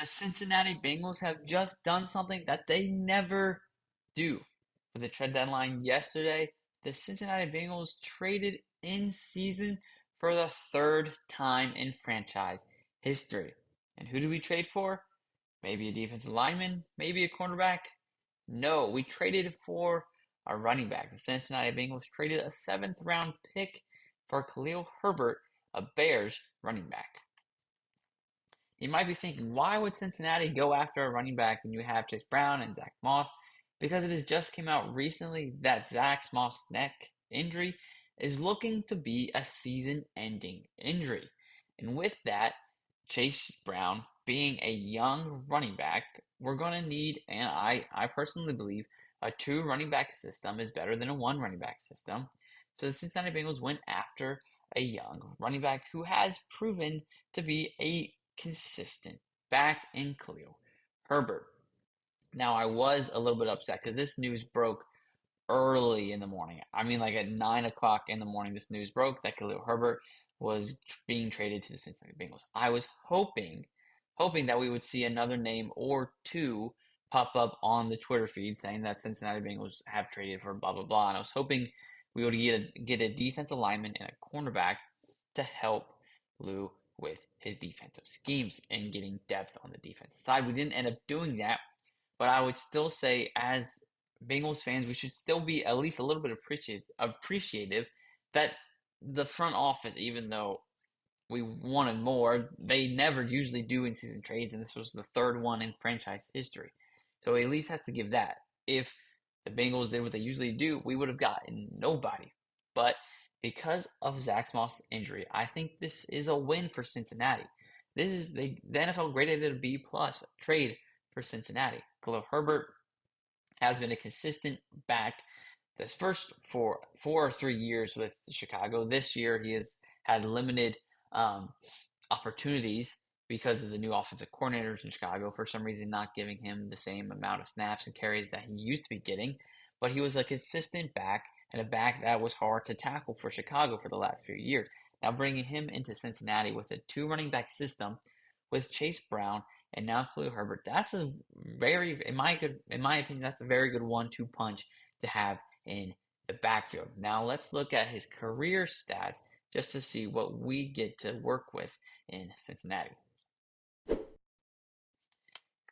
The Cincinnati Bengals have just done something that they never do. For the trade deadline yesterday, the Cincinnati Bengals traded in season for the third time in franchise history. And who did we trade for? Maybe a defensive lineman, maybe a cornerback. No, we traded for a running back. The Cincinnati Bengals traded a seventh round pick for Khalil Herbert, a Bears running back. You might be thinking, why would Cincinnati go after a running back when you have Chase Brown and Zach Moss? Because it has just came out recently that Zach Moss' neck injury is looking to be a season-ending injury. And with that, Chase Brown being a young running back, we're going to need, and I personally believe, a two running back system is better than a one running back system. So the Cincinnati Bengals went after a young running back who has proven to be a consistent back in Khalil Herbert. Now, I was a little bit upset because this news broke early in the morning. I mean, like at 9 o'clock in the morning, this news broke that Khalil Herbert was being traded to the Cincinnati Bengals. I was hoping that we would see another name or two pop up on the Twitter feed saying that Cincinnati Bengals have traded for blah, blah, blah. And I was hoping we would get a defensive lineman and a cornerback to help Lou with his defensive schemes and getting depth on the defensive side. We didn't end up doing that, but I would still say as Bengals fans, we should still be at least a little bit appreciative that the front office, even though we wanted more, they never usually do in-season trades, and this was the third one in franchise history. So he at least has to give that. If the Bengals did what they usually do, we would have gotten nobody. But because of Zach Moss' injury, I think this is a win for Cincinnati. This is the NFL graded it a B plus trade for Cincinnati. Khalil Herbert has been a consistent back this first 3 years with Chicago. This year he has had limited opportunities because of the new offensive coordinators in Chicago, for some reason not giving him the same amount of snaps and carries that he used to be getting. But he was a consistent back and a back that was hard to tackle for Chicago for the last few years. Now bringing him into Cincinnati with a two running back system with Chase Brown and now Khalil Herbert, that's a very, in my opinion, that's a very good 1-2 punch to have in the backfield. Now let's look at his career stats just to see what we get to work with in Cincinnati.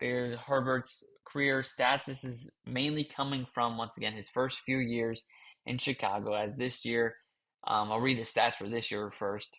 Here's Herbert's career stats. This is mainly coming from, once again, his first few years in Chicago. As this year, I'll read the stats for this year first.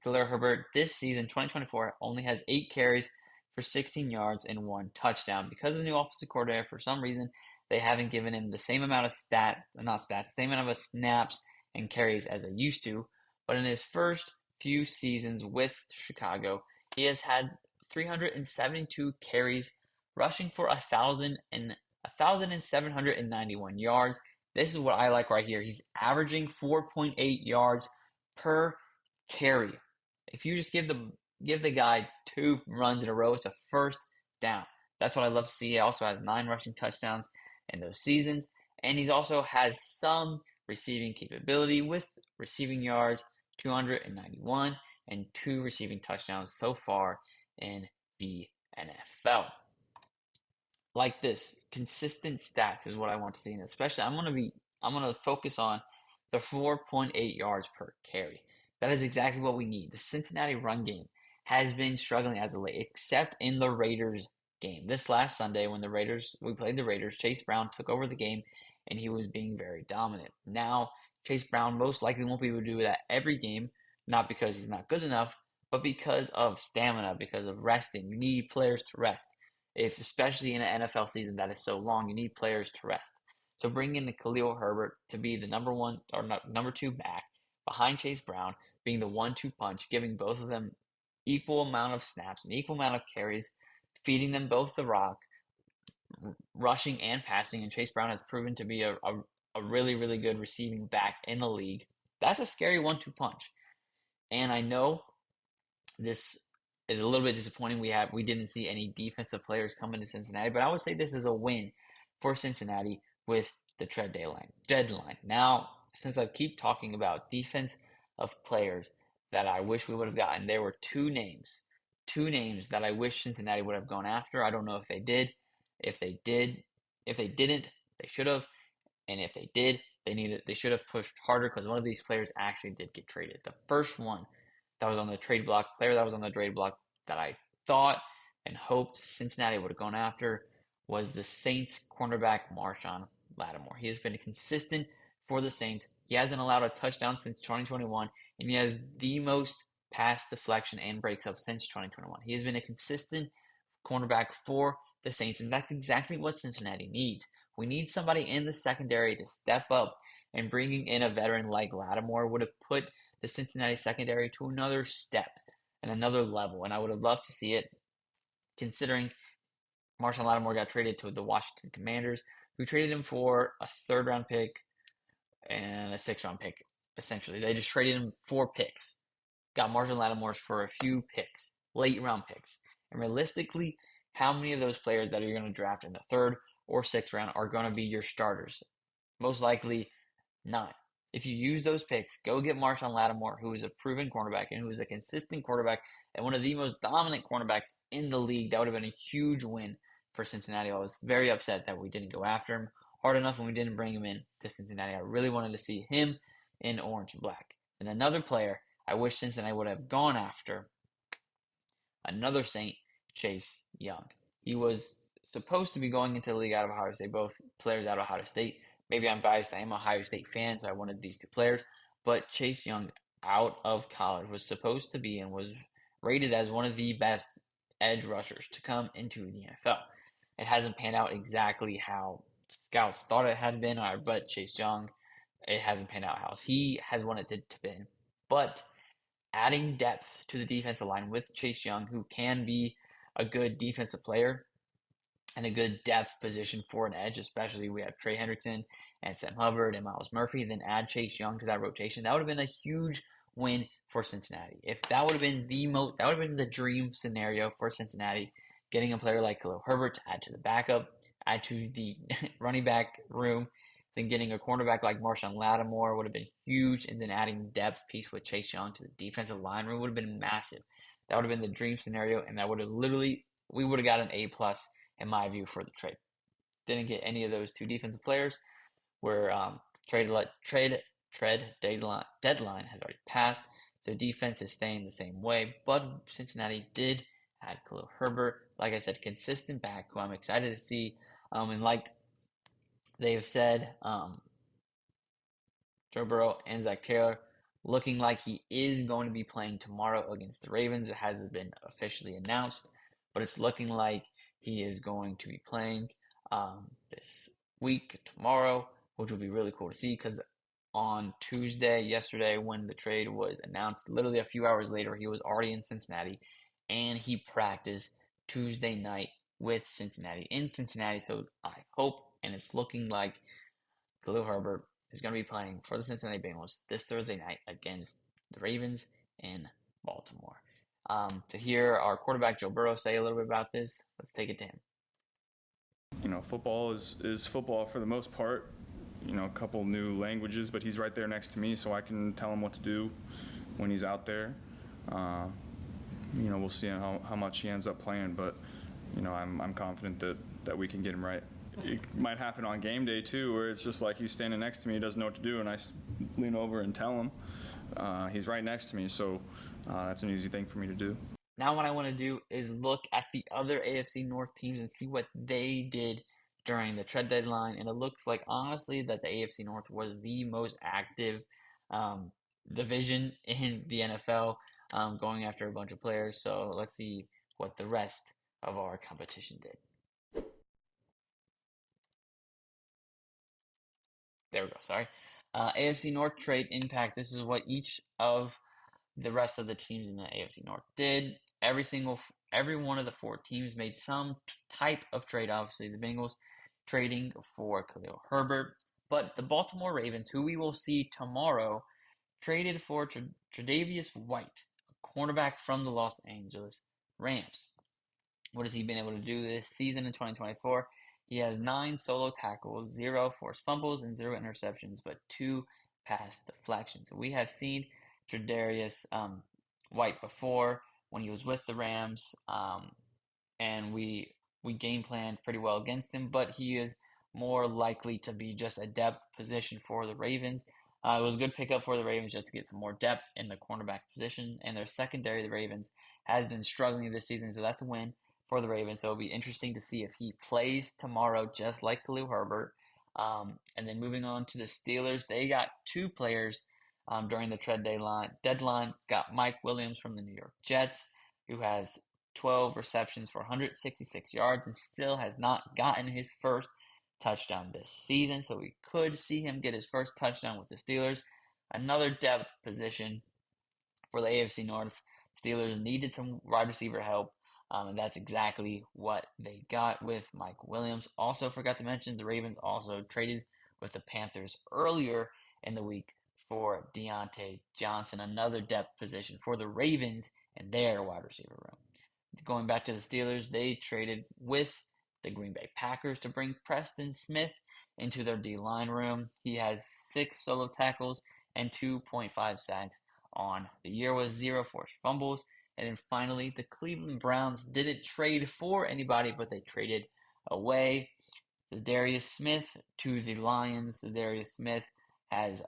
Khalil Herbert this season, 2024, only has 8 carries for 16 yards and 1 touchdown. Because of the new offensive coordinator, for some reason, they haven't given him the same amount of same amount of snaps and carries as they used to. But in his first few seasons with Chicago, he has had 372 carries, rushing for 1,791 yards. This is what I like right here. He's averaging 4.8 yards per carry. If you just give the guy 2 runs in a row, it's a first down. That's what I love to see. He also has 9 rushing touchdowns in those seasons, and he's also has some receiving capability with receiving yards, 291, and 2 receiving touchdowns so far in the NFL. Like this, consistent stats is what I want to see, and especially I'm gonna focus on the 4.8 yards per carry. That is exactly what we need. The Cincinnati run game has been struggling as of late, except in the Raiders game. This last Sunday when we played the Raiders, Chase Brown took over the game and he was being very dominant. Now, Chase Brown most likely won't be able to do that every game, not because he's not good enough, but because of stamina, because of resting. You need players to rest. Especially in an NFL season that is so long, you need players to rest. So bring in the Khalil Herbert to be the number 2 back behind Chase Brown, being the 1-2 punch, giving both of them equal amount of snaps and equal amount of carries, feeding them both the rock, rushing and passing, and Chase Brown has proven to be a really, really good receiving back in the league. That's a scary 1-2 punch. And I know this is a little bit disappointing. We didn't see any defensive players come into Cincinnati, but I would say this is a win for Cincinnati with the trade deadline. Now, since I keep talking about defense of players that I wish we would have gotten, there were 2 two names that I wish Cincinnati would have gone after. I don't know if they did. If they did, if they didn't, they should have. And if they did, they should have pushed harder because one of these players actually did get traded. The first one that was on the trade block, player that was on the trade block that I thought and hoped Cincinnati would have gone after was the Saints cornerback Marshon Lattimore. He has been consistent for the Saints. He hasn't allowed a touchdown since 2021, and he has the most pass deflection and breaks up since 2021. He has been a consistent cornerback for the Saints, and that's exactly what Cincinnati needs. We need somebody in the secondary to step up, and bringing in a veteran like Lattimore would have put the Cincinnati secondary to another step and another level, and I would have loved to see it, considering Marshon Lattimore got traded to the Washington Commanders, who traded him for a third-round pick and a sixth-round pick, essentially. They just traded him 4 picks. Got Marshon Lattimore for a few picks, late-round picks. And realistically, how many of those players that you're going to draft in the 3rd or 6th round are going to be your starters? Most likely, none. If you use those picks, go get Marshon Lattimore, who is a proven cornerback and who is a consistent quarterback and one of the most dominant cornerbacks in the league. That would have been a huge win for Cincinnati. I was very upset that we didn't go after him hard enough and we didn't bring him in to Cincinnati. I really wanted to see him in orange and black. And another player I wish Cincinnati would have gone after, another Saint, Chase Young. He was supposed to be going into the league out of Ohio State, both players out of Ohio State. Maybe I'm biased. I am an Ohio State fan, so I wanted these two players. But Chase Young, out of college, was supposed to be and was rated as one of the best edge rushers to come into the NFL. It hasn't panned out exactly how scouts thought it had been, but Chase Young, it hasn't panned out how he has wanted it to be. But adding depth to the defensive line with Chase Young, who can be a good defensive player and a good depth position for an edge, especially we have Trey Hendrickson and Sam Hubbard and Myles Murphy, then add Chase Young to that rotation. That would have been a huge win for Cincinnati. If that would have been that would have been the dream scenario for Cincinnati, getting a player like Khalil Herbert to add to the backup, add to the running back room, then getting a cornerback like Marshon Lattimore would have been huge, and then adding depth piece with Chase Young to the defensive line room would have been massive. That would have been the dream scenario, and that would have we would have got an A+ in my view for the trade. Didn't get any of those two defensive players. Where trade deadline has already passed, so defense is staying the same way. But Cincinnati did add Khalil Herbert, like I said, consistent back who I'm excited to see. And like they have said, Joe Burrow and Zach Taylor looking like he is going to be playing tomorrow against the Ravens. It hasn't been officially announced, but it's looking like he is going to be playing this week, tomorrow, which will be really cool to see because on yesterday, when the trade was announced, literally a few hours later, he was already in Cincinnati, and he practiced Tuesday night with Cincinnati in Cincinnati. So I hope, and it's looking like Khalil Herbert is going to be playing for the Cincinnati Bengals this Thursday night against the Ravens in Baltimore. To hear our quarterback Joe Burrow say a little bit about this, let's take it to him. Football is football for the most part. A couple new languages, but he's right there next to me, so I can tell him what to do when he's out there. We'll see how much he ends up playing, but I'm confident that we can get him right. It might happen on game day too, where it's just like he's standing next to me, he doesn't know what to do, and I lean over and tell him. He's right next to me, so that's an easy thing for me to do. Now what I want to do is look at the other AFC North teams and see what they did during the trade deadline, and it looks like, honestly, that the AFC North was the most active division in the NFL, going after a bunch of players. So let's see what the rest of our competition did. There we go, sorry. AFC North trade impact. This is what each of the rest of the teams in the AFC North did. Every one of the 4 teams made some type of trade. Obviously, the Bengals trading for Khalil Herbert, but the Baltimore Ravens, who we will see tomorrow, traded for Tre'Davious White, a cornerback from the Los Angeles Rams. What has he been able to do this season in 2024? He has 9 solo tackles, 0 forced fumbles, and 0 interceptions, but 2 pass deflections. We have seen Tre'Davious White before when he was with the Rams, and we game planned pretty well against him, but he is more likely to be just a depth position for the Ravens. It was a good pickup for the Ravens just to get some more depth in the cornerback position, and their secondary, the Ravens, has been struggling this season, so that's a win for the Ravens. So it'll be interesting to see if he plays tomorrow, just like Khalil Herbert. And then moving on to the Steelers, they got two players during the trade deadline. Got Mike Williams from the New York Jets, who has 12 receptions for 166 yards and still has not gotten his first touchdown this season. So we could see him get his first touchdown with the Steelers. Another depth position for the AFC North. Steelers needed some wide receiver help, and that's exactly what they got with Mike Williams. Also forgot to mention the Ravens also traded with the Panthers earlier in the week for Deontay Johnson, another depth position for the Ravens in their wide receiver room. Going back to the Steelers, they traded with the Green Bay Packers to bring Preston Smith into their D-line room. He has 6 solo tackles and 2.5 sacks on the year with 0 forced fumbles. And then finally, the Cleveland Browns didn't trade for anybody, but they traded away Darius Smith to the Lions. Darius Smith has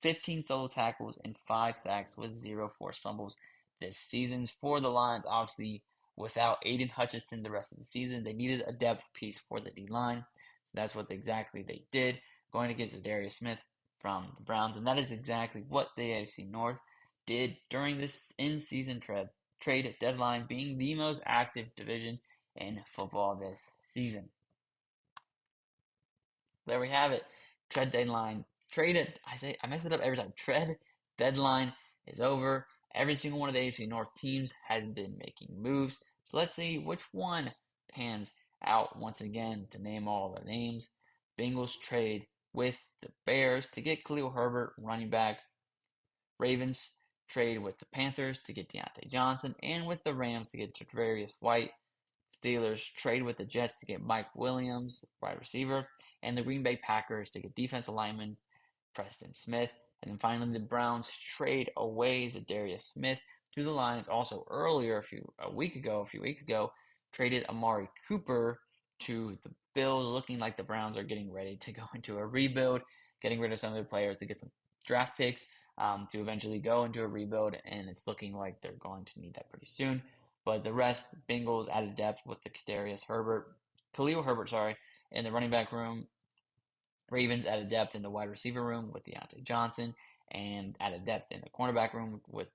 15 solo tackles and 5 sacks with 0 forced fumbles this season. For the Lions, obviously, without Aiden Hutchinson the rest of the season, they needed a depth piece for the D-line. So that's what exactly they did, going against Darius Smith from the Browns. And that is exactly what the AFC North did during this in-season trade deadline, being the most active division in football this season. There we have it. Trade deadline. I mess it up every time. Trade deadline is over. Every single one of the AFC North teams has been making moves. So let's see which one pans out once again. To name all the names, Bengals trade with the Bears to get Khalil Herbert, running back. Ravens trade with the Panthers to get Deontay Johnson, and with the Rams to get Tre'Davious White. Steelers trade with the Jets to get Mike Williams, wide receiver, and the Green Bay Packers to get defensive lineman Preston Smith. And then finally, the Browns trade away Darius Smith to the Lions. Also earlier, a few weeks ago, traded Amari Cooper to the Bills, looking like the Browns are getting ready to go into a rebuild, getting rid of some of their players to get some draft picks to eventually go into a rebuild, and it's looking like they're going to need that pretty soon. But the rest, Bengals added depth with the Khalil Herbert, in the running back room. Ravens added depth in the wide receiver room with Deontay Johnson, and added depth in the cornerback room with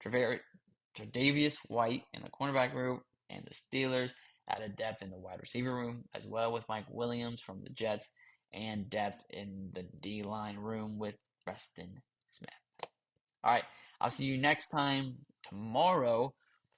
Tre'Davious White in the cornerback room, and the Steelers added depth in the wide receiver room as well with Mike Williams from the Jets, and depth in the D-line room with Preston Smith. All right, I'll see you next time tomorrow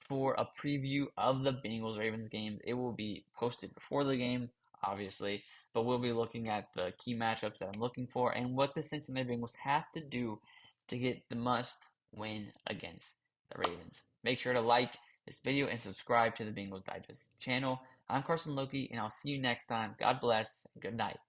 for a preview of the Bengals-Ravens game. It will be posted before the game, obviously, but we'll be looking at the key matchups that I'm looking for and what the Cincinnati Bengals have to do to get the must win against the Ravens. Make sure to like this video and subscribe to the Bengals Digest channel. I'm Carson Lokey, and I'll see you next time. God bless, and good night.